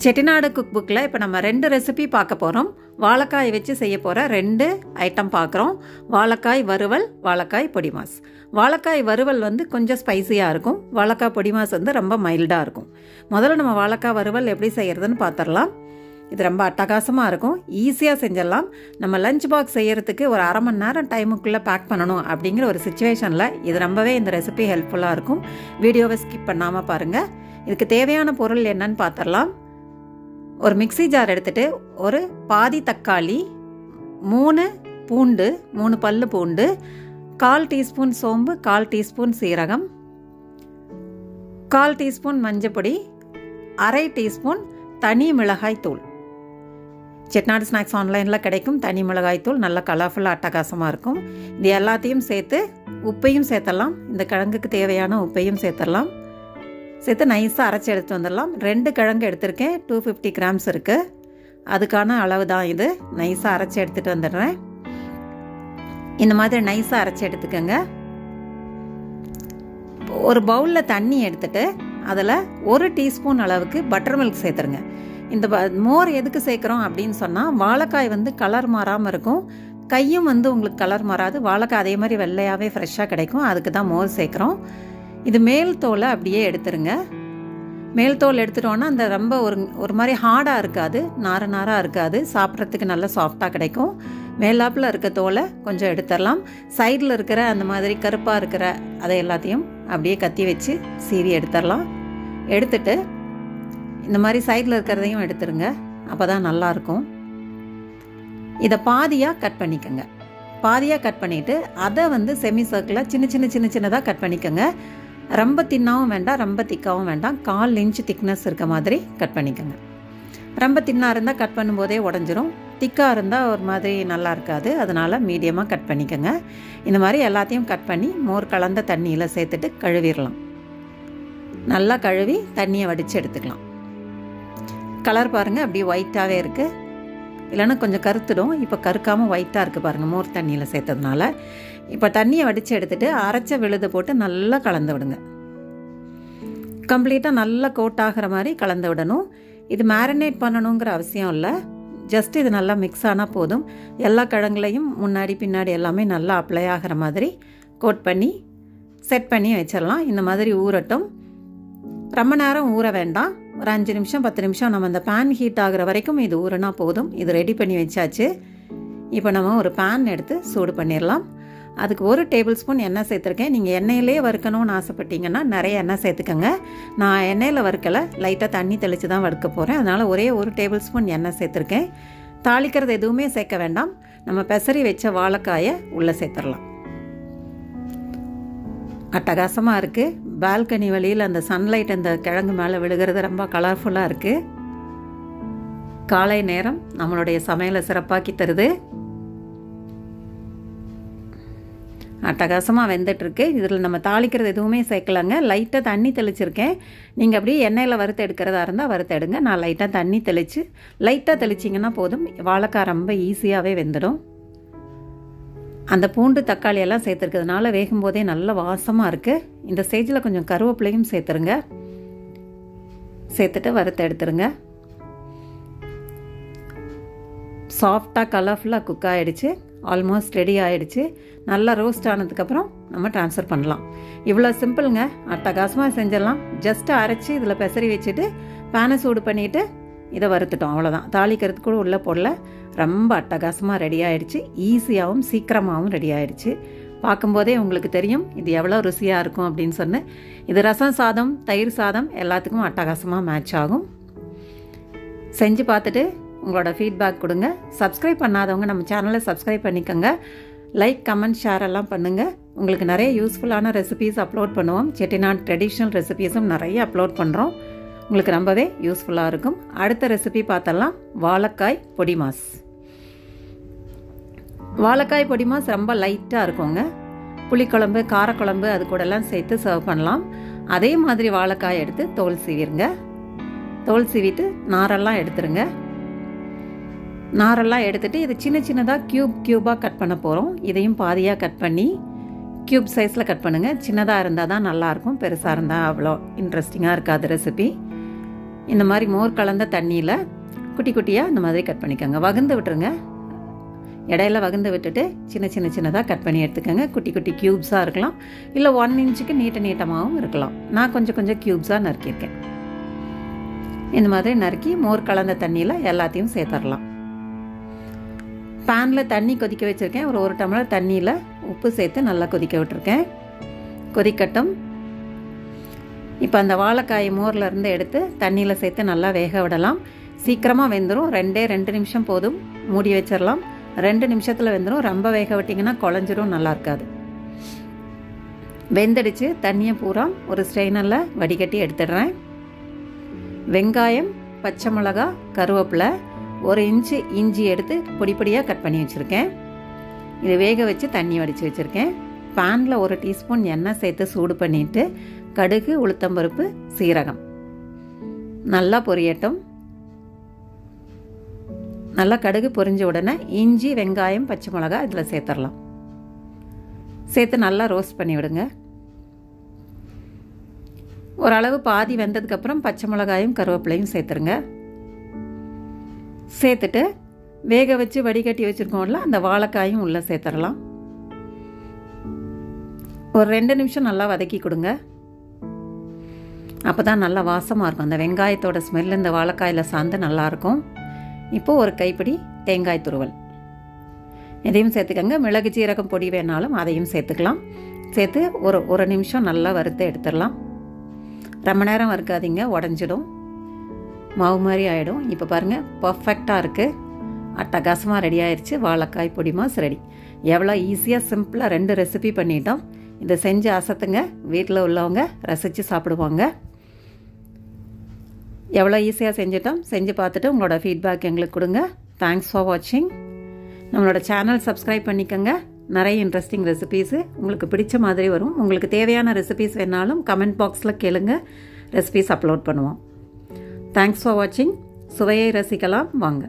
Chettinad cook புக்கில் இப்போ நம்ம 2 ரெசிபி பார்க்க போகிறோம். வாழைக்காய் வச்சு செய்ய போகிற 2 ஐட்டம் பார்க்குறோம். வாழைக்காய் வறுவல், வாழைக்காய் பொடி மாஸ். வாழைக்காய் வறுவல் வந்து கொஞ்சம் ஸ்பைசியாக இருக்கும். வாழைக்காய் பொடி மாஸ் வந்து ரொம்ப மைல்டாக இருக்கும். முதல்ல நம்ம வாழைக்காய் வறுவல் எப்படி செய்கிறதுன்னு பார்த்துடலாம். இது ரொம்ப அட்டகாசமாக இருக்கும், ஈஸியாக செஞ்சிடலாம். நம்ம லஞ்ச் பாக்ஸ் செய்கிறதுக்கு ஒரு அரை மணி நேரம் டைமுக்குள்ளே பேக் பண்ணணும் அப்படிங்கிற ஒரு சிச்சுவேஷனில் இது ரொம்பவே இந்த ரெசிபி ஹெல்ப்ஃபுல்லாக இருக்கும். வீடியோவை ஸ்கிப் பண்ணாமல் பாருங்கள். இதுக்கு தேவையான பொருள் என்னன்னு பார்த்துடலாம். ஒரு மிக்ஸி ஜார் எடுத்துகிட்டு ஒரு பாதி தக்காளி, 3 பூண்டு, 3 பல்லு பூண்டு, 1/4 டீஸ்பூன் சோம்பு, 1/4 டீஸ்பூன் சீரகம், 1/4 டீஸ்பூன் மஞ்சப்பொடி, 1/2 டீஸ்பூன் தனி மிளகாய் தூள். செட்டிநாடு ஸ்நாக்ஸ் ஆன்லைனில் கிடைக்கும் தனி மிளகாய் தூள் நல்ல கலர்ஃபுல்லாக அட்டகாசமாக இருக்கும். இது எல்லாத்தையும் சேர்த்து உப்பையும் சேர்த்துடலாம். இந்த கிழங்குக்கு தேவையான உப்பையும் சேர்த்துடலாம். சேர்த்து நைஸாக அரைச்சி எடுத்து வந்துடலாம். 2 கிழங்கு எடுத்திருக்கேன், 250 கிராம்ஸ் இருக்குது. அதுக்கான அளவு தான் இது. நைஸாக அரைச்சி எடுத்துகிட்டு வந்துடுறேன். இந்த மாதிரி நைஸாக அரைச்சி எடுத்துக்கோங்க. ஒரு பவுலில் தண்ணி எடுத்துகிட்டு அதில் 1 டீஸ்பூன் அளவுக்கு பட்டர் மில்க் சேர்த்துருங்க. இந்த மோர் எதுக்கு சேர்க்குறோம் அப்படின்னு சொன்னால், வாழைக்காய் வந்து கலர் மாறாமல் இருக்கும், கையும் வந்து உங்களுக்கு கலர் மாறாது. வாழைக்காய் அதே மாதிரி வெள்ளையாகவே ஃப்ரெஷ்ஷாக கிடைக்கும். அதுக்கு தான் மோர் சேர்க்குறோம். இது மேல் தோலை அப்படியே எடுத்துருங்க. மேல் தோல் எடுத்துட்டோன்னா அந்த ரொம்ப ஒரு மாதிரி ஹார்டாக இருக்காது, நாராக இருக்காது, சாப்பிட்றதுக்கு நல்லா சாஃப்டாக கிடைக்கும். மேலாப்பில் இருக்க தோலை கொஞ்சம் எடுத்துடலாம். சைடில் இருக்கிற அந்த மாதிரி கருப்பாக இருக்கிற அதை எல்லாத்தையும் அப்படியே கத்தி வச்சு சீவி எடுத்துடலாம். எடுத்துட்டு இந்த மாதிரி சைடில் இருக்கிறதையும் எடுத்துருங்க, அப்போ தான் நல்லாயிருக்கும். இதை பாதியாக கட் பண்ணிக்கோங்க. பாதியாக கட் பண்ணிவிட்டு அதை வந்து செமி சர்க்கிளாக சின்னதாக கட் பண்ணிக்கோங்க. ரொம்ப தின்னாகவும் வேண்டாம், ரொம்ப திக்காகவும் வேண்டாம். 1/4 இன்ச் திக்னஸ் இருக்க மாதிரி கட் பண்ணிக்கோங்க. ரொம்ப தின்னாக இருந்தால் கட் பண்ணும்போதே உடஞ்சிரும், திக்காக இருந்தால் ஒரு மாதிரி நல்லா இருக்காது. அதனால் மீடியமாக கட் பண்ணிக்கோங்க. இந்த மாதிரி எல்லாத்தையும் கட் பண்ணி மோர் கலந்த தண்ணியில் சேர்த்துட்டு கழுவிடலாம். நல்லா கழுவி தண்ணியை வடித்து எடுத்துக்கலாம். கலர் பாருங்கள், அப்படியே ஒயிட்டாகவே இருக்குது. இல்லைன்னா கொஞ்சம் கருத்துடும். இப்போ கருக்காமல் ஒயிட்டாக இருக்குது பாருங்கள், மோர் தண்ணியில் சேர்த்ததுனால. இப்போ தண்ணியை வடித்து எடுத்துகிட்டு அரைச்ச விழுதை போட்டு நல்லா கலந்து விடுங்க. கம்ப்ளீட்டாக நல்லா கோட் ஆகிற மாதிரி கலந்து விடணும். இது மேரினேட் பண்ணணுங்கிற அவசியம் இல்லை, ஜஸ்ட் இது நல்லா மிக்ஸ் ஆனால் போதும். எல்லா கிழங்குலையும் முன்னாடி பின்னாடி எல்லாமே நல்லா அப்ளை ஆகிற மாதிரி கோட் பண்ணி செட் பண்ணி வச்சிடலாம். இந்த மாதிரி ஊறட்டும். ரொம்ப நேரம் ஊற வேண்டாம், ஒரு 5 நிமிஷம் 10 நிமிஷம் நம்ம இந்த பேன் ஹீட் ஆகிற வரைக்கும் இது ஊறினா போதும். இது ரெடி பண்ணி வச்சாச்சு. இப்போ நம்ம ஒரு பேன் எடுத்து சூடு பண்ணிடலாம். அதுக்கு 1 டேபிள் ஸ்பூன் எண்ணெய் சேர்த்துருக்கேன். நீங்கள் எண்ணெயிலே வறுக்கணும்னு ஆசைப்பட்டீங்கன்னா நிறைய எண்ணெய் சேர்த்துக்கோங்க. நான் எண்ணெயில் வறுக்கலை, லைட்டாக தண்ணி தெளித்து தான் வறுக்க போகிறேன். அதனால் ஒரே 1 டேபிள் ஸ்பூன் எண்ணெய் சேர்த்துருக்கேன். தாளிக்கிறது எதுவுமே சேர்க்க வேண்டாம். நம்ம பெசரி வச்ச வாழைக்காயை உள்ளே சேர்த்துடலாம். அட்டகாசமாக இருக்குது. பால்கனி வழியில் அந்த சன்லைட் அந்த கிழங்கு மேலே விழுகிறது ரொம்ப கலர்ஃபுல்லாக இருக்குது. காலை நேரம் நம்மளுடைய சமையலை சிறப்பாக்கி தருது. அட்டகாசமாக வெந்துட்டுருக்கு. இதில் நம்ம தாளிக்கிறது எதுவுமே சேர்க்கலாங்க. லைட்டாக தண்ணி தெளிச்சிருக்கேன். நீங்கள் அப்படியே எண்ணெயில் வறுத்து எடுக்கிறதா இருந்தால் வறுத்து எடுங்க. நான் லைட்டாக தண்ணி லைட்டாக தெளிச்சிங்கன்னா போதும். வாழைக்காய் ரொம்ப ஈஸியாகவே வெந்துடும். அந்த பூண்டு தக்காளி எல்லாம் சேர்த்துருக்கிறதுனால வேகும் போதே நல்ல வாசமாக இருக்குது. இந்த ஸ்டேஜில் கொஞ்சம் கருவேப்பிலையும் சேர்த்துருங்க. சேர்த்துட்டு வறுத்து எடுத்துருங்க. சாஃப்டாக கலர்ஃபுல்லாக குக் ஆகிடுச்சு. ஆல்மோஸ்ட் ரெடி ஆகிடுச்சு. நல்லா ரோஸ்ட் ஆனதுக்கப்புறம் நம்ம ட்ரான்ஸ்ஃபர் பண்ணலாம். இவ்வளோ சிம்பிளுங்க, அட்டகாசமாக செஞ்சிடலாம். ஜஸ்ட்டு அரைச்சி இதில் பெசரி வச்சுட்டு பேனை சூடு பண்ணிவிட்டு இதை வறுத்துட்டோம், அவ்வளோதான். தாளிக்கிறதுக்கு கூட உள்ளே போடல. ரொம்ப அட்டகாசமாக ரெடி ஆகிடுச்சு. ஈஸியாகவும் சீக்கிரமாகவும் ரெடி ஆகிடுச்சு. பார்க்கும்போதே உங்களுக்கு தெரியும் இது எவ்வளோ ருசியாக இருக்கும் அப்படின்னு சொன்னேன். இது ரசம் சாதம், தயிர் சாதம் எல்லாத்துக்கும் அட்டகாசமாக மேட்ச் ஆகும். செஞ்சு பார்த்துட்டு உங்களோட ஃபீட்பேக் கொடுங்க. சப்ஸ்கிரைப் பண்ணாதவங்க நம்ம சேனலை சப்ஸ்கிரைப் பண்ணிக்கோங்க. லைக், கமெண்ட், ஷேர் எல்லாம் பண்ணுங்கள். உங்களுக்கு நிறைய யூஸ்ஃபுல்லான ரெசிபீஸ் அப்லோட் பண்ணுவோம். செட்டிநாடு ட்ரெடிஷ்னல் ரெசிபீஸும் நிறைய அப்லோட் பண்ணுறோம். உங்களுக்கு ரொம்பவே யூஸ்ஃபுல்லாக இருக்கும். அடுத்த ரெசிபி பார்த்தலாம், வாழைக்காய் பொடி மாஸ். வாழைக்காய் பொடி மாஸ் ரொம்ப லைட்டாக இருக்குங்க. புளிக்குழம்பு, காரக்குழம்பு அது கூடலாம் சேர்த்து சர்வ் பண்ணலாம். அதே மாதிரி வாழைக்காய் எடுத்து தோல் சீவிருங்க. தோல் சீவிட்டு நாரெல்லாம் எடுத்துருங்க. நாரெல்லாம் எடுத்துகிட்டு இது சின்னதாக க்யூபாக கட் பண்ண போகிறோம். இதையும் பாதியாக கட் பண்ணி க்யூப் சைஸில் கட் பண்ணுங்கள். சின்னதாக இருந்தால் தான் நல்லாயிருக்கும், பெருசாக இருந்தால் அவ்வளோ இன்ட்ரெஸ்டிங்காக இருக்காது ரெசிபி. இந்த மாதிரி மோர் கலந்த தண்ணியில் குட்டி குட்டியாக இந்த மாதிரி கட் பண்ணிக்கோங்க. வகுந்து விட்டுருங்க. இடையில வகுந்து விட்டுட்டு சின்னதாக கட் பண்ணி எடுத்துக்கோங்க. குட்டி குட்டி க்யூப்ஸாக இருக்கலாம், இல்லை 1 இன்ச்சுக்கு நீட்டமாகவும் இருக்கலாம். நான் கொஞ்சம் க்யூப்ஸாக நறுக்கியிருக்கேன். இந்த மாதிரி நறுக்கி மோர் கலந்த தண்ணியில் எல்லாத்தையும் சேர்த்துடலாம். பேனில் தண்ணி கொதிக்க வச்சுருக்கேன். ஒரு டம்ளர் தண்ணியில் உப்பு சேர்த்து நல்லா கொதிக்க விட்டுருக்கேன். கொதிக்கட்டும். இப்போ அந்த வாழைக்காய் மோர்லேருந்து எடுத்து தண்ணியில் சேர்த்து நல்லா வேக விடலாம். சீக்கிரமாக வெந்துடும். 2 நிமிஷம் போதும். மூடி வச்சிடலாம். 2 நிமிஷத்தில் வெந்துடும். ரொம்ப வேக விட்டிங்கன்னா குழஞ்சிரும், நல்லா இருக்காது. வெந்தடிச்சு தண்ணியை பூரா ஒரு ஸ்ட்ரெயினரில் வடிகட்டி எடுத்துடுறேன். வெங்காயம், பச்சை மிளகா, கருவேப்பிலை, 1 இன்ச்சு இஞ்சி எடுத்து பொடியாக கட் பண்ணி வச்சுருக்கேன். இது வேக வச்சு தண்ணி வடித்து வச்சுருக்கேன். பேனில் 1 டீஸ்பூன் எண்ணெய் சேர்த்து சூடு பண்ணிவிட்டு கடுகு, உளுத்தம்பருப்பு, சீரகம் நல்லா பொரியட்டும். நல்லா கடுகு பொரிஞ்ச உடனே இஞ்சி, வெங்காயம், பச்சை மிளகா இதில் சேர்த்துடலாம். சேர்த்து நல்லா ரோஸ்ட் பண்ணி விடுங்க. ஓரளவு பாதி வெந்ததுக்கப்புறம் பச்சை மிளகாயும் கருவேப்பிலையும் சேர்த்துருங்க. சேர்த்துட்டு வேக வச்சு வடிகட்டி வச்சுருக்கோம்ல அந்த வாழைக்காயும் உள்ளே சேர்த்துடலாம். ஒரு 2 நிமிஷம் நல்லா வதக்கி கொடுங்க. அப்போ தான் நல்லா வாசமாக இருக்கும். அந்த வெங்காயத்தோட ஸ்மெல் இந்த வாழைக்காயில் சார்ந்து நல்லாயிருக்கும். இப்போது ஒரு கைப்பிடி தேங்காய் துருவல் இதையும் சேர்த்துக்கங்க. மிளகு சீரகம் பொடி வேணாலும் அதையும் சேர்த்துக்கலாம். சேர்த்து ஒரு நிமிஷம் நல்லா வறுத்து எடுத்துடலாம். ரொம்ப நேரம் வறுக்காதீங்க, உடஞ்சிடும், மாவு மாதிரி ஆகிடும். இப்போ பாருங்கள், பர்ஃபெக்டாக இருக்குது. அட்டகாசமாக ரெடி ஆயிடுச்சு. வாழைக்காய் பொடி மாஸ் ரெடி. எவ்வளோ ஈஸியாக சிம்பிளாக 2 ரெசிபி பண்ணிட்டோம். இதை செஞ்சு அசத்துங்க. வீட்டில் உள்ளவங்க ரசித்து சாப்பிடுவாங்க. எவ்வளோ ஈஸியாக செஞ்சிட்டோம். செஞ்சு பார்த்துட்டு உங்களோட ஃபீட்பேக் எங்களுக்கு கொடுங்க. தேங்க்ஸ் ஃபார் வாட்சிங். நம்மளோட சேனல் சப்ஸ்கிரைப் பண்ணிக்கோங்க. நிறைய இன்ட்ரெஸ்டிங் ரெசிபீஸு உங்களுக்கு பிடிச்ச மாதிரி வரும். உங்களுக்கு தேவையான ரெசிபீஸ் வேணாலும் கமெண்ட் பாக்ஸில் கேளுங்க. ரெசிபீஸ் அப்லோட் பண்ணுவோம். தேங்க்ஸ் ஃபார் வாட்சிங். சுவையை ரசிக்கலாம் வாங்க.